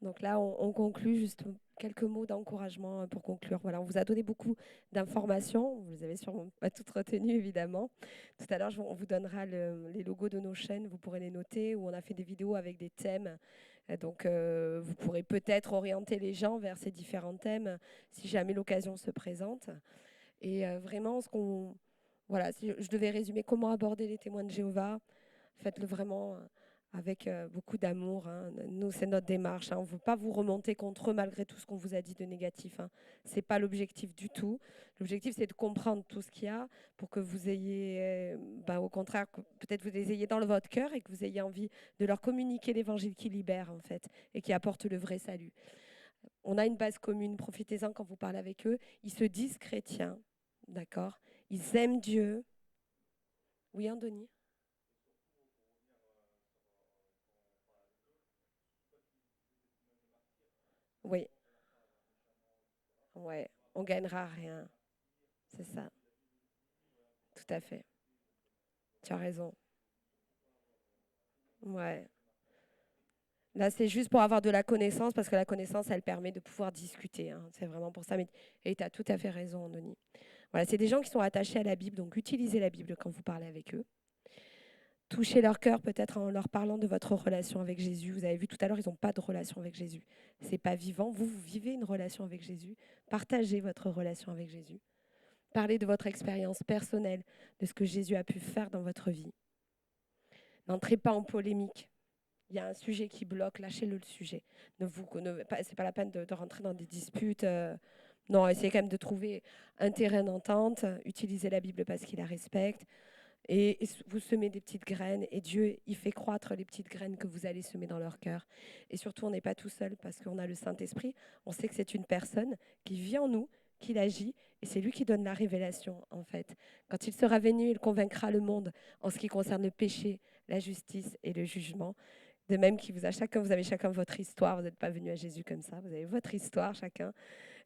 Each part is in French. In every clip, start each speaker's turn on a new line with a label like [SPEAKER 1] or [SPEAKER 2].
[SPEAKER 1] Donc là, on conclut juste quelques mots d'encouragement pour conclure. Voilà, on vous a donné beaucoup d'informations. Vous les avez sûrement pas toutes retenues, évidemment. Tout à l'heure, on vous donnera les logos de nos chaînes. Vous pourrez les noter. Où on a fait des vidéos avec des thèmes. Donc, vous pourrez peut-être orienter les gens vers ces différents thèmes si jamais l'occasion se présente. Et vraiment, voilà, si je devais résumer comment aborder les témoins de Jéhovah, faites-le vraiment avec beaucoup d'amour, hein. Nous, c'est notre démarche, hein. On ne veut pas vous remonter contre eux malgré tout ce qu'on vous a dit de négatif, hein. Ce n'est pas l'objectif du tout. L'objectif, c'est de comprendre tout ce qu'il y a pour que vous ayez, au contraire, que peut-être vous les ayez dans votre cœur et que vous ayez envie de leur communiquer l'évangile qui libère, en fait, et qui apporte le vrai salut. On a une base commune, profitez-en quand vous parlez avec eux. Ils se disent chrétiens, d'accord? Ils aiment Dieu. Oui, Anthony? Oui, ouais, on gagnera rien. C'est ça, tout à fait. Tu as raison. Ouais. Là, c'est juste pour avoir de la connaissance, parce que la connaissance, elle permet de pouvoir discuter, hein. C'est vraiment pour ça. Et tu as tout à fait raison, Denis. Voilà, c'est des gens qui sont attachés à la Bible, donc utilisez la Bible quand vous parlez avec eux. Touchez leur cœur peut-être en leur parlant de votre relation avec Jésus. Vous avez vu tout à l'heure, ils n'ont pas de relation avec Jésus. C'est pas vivant. Vous, vous vivez une relation avec Jésus. Partagez votre relation avec Jésus. Parlez de votre expérience personnelle, de ce que Jésus a pu faire dans votre vie. N'entrez pas en polémique. Il y a un sujet qui bloque, lâchez-le le sujet. C'est pas la peine de rentrer dans des disputes. Non, essayez quand même de trouver un terrain d'entente. Utilisez la Bible parce qu'il la respecte. Et vous semez des petites graines. Et Dieu, il fait croître les petites graines que vous allez semer dans leur cœur. Et surtout, on n'est pas tout seul parce qu'on a le Saint-Esprit. On sait que c'est une personne qui vit en nous, qui agit. Et c'est lui qui donne la révélation, en fait. Quand il sera venu, il convaincra le monde en ce qui concerne le péché, la justice et le jugement. De même qu'il vous a chacun, vous avez chacun votre histoire. Vous n'êtes pas venu à Jésus comme ça. Vous avez votre histoire chacun.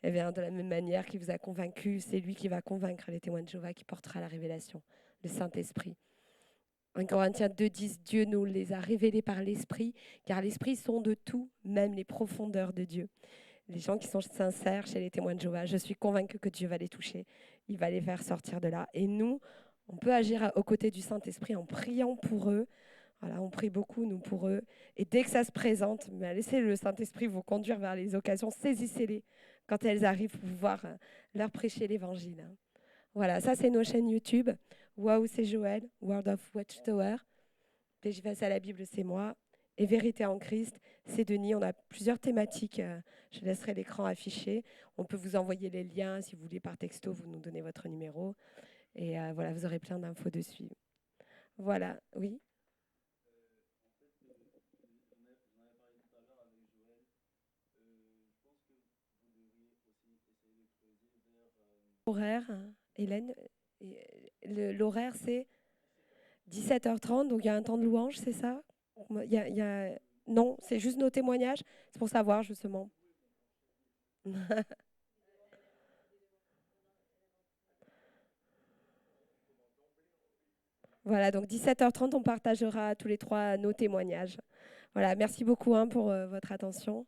[SPEAKER 1] Et bien, de la même manière qu'il vous a convaincu, c'est lui qui va convaincre les témoins de Jéhovah, qui portera la révélation, le Saint-Esprit. En Corinthiens 2,10, Dieu nous les a révélés par l'Esprit, car l'Esprit sonde tout, même les profondeurs de Dieu. Les gens qui sont sincères chez les témoins de Jéhovah, je suis convaincue que Dieu va les toucher. Il va les faire sortir de là. Et nous, on peut agir aux côtés du Saint-Esprit en priant pour eux. Voilà, on prie beaucoup, nous, pour eux. Et dès que ça se présente, laissez le Saint-Esprit vous conduire vers les occasions, saisissez-les quand elles arrivent pour pouvoir leur prêcher l'Évangile, hein. Voilà, ça, c'est nos chaînes YouTube. Waouh, c'est Joël. World of Watchtower. PJVS à la Bible, c'est moi. Et Vérité en Christ, c'est Denis. On a plusieurs thématiques. Je laisserai l'écran affiché. On peut vous envoyer les liens si vous voulez par texto, vous nous donnez votre numéro. Et voilà, vous aurez plein d'infos dessus. Voilà, oui. Horaire, hein, Hélène, l'horaire, c'est 17h30, donc il y a un temps de louange, c'est ça? Il y a... Non, c'est juste nos témoignages. C'est pour savoir, justement. Voilà, donc 17h30, on partagera tous les trois nos témoignages. Voilà, merci beaucoup, hein, pour votre attention.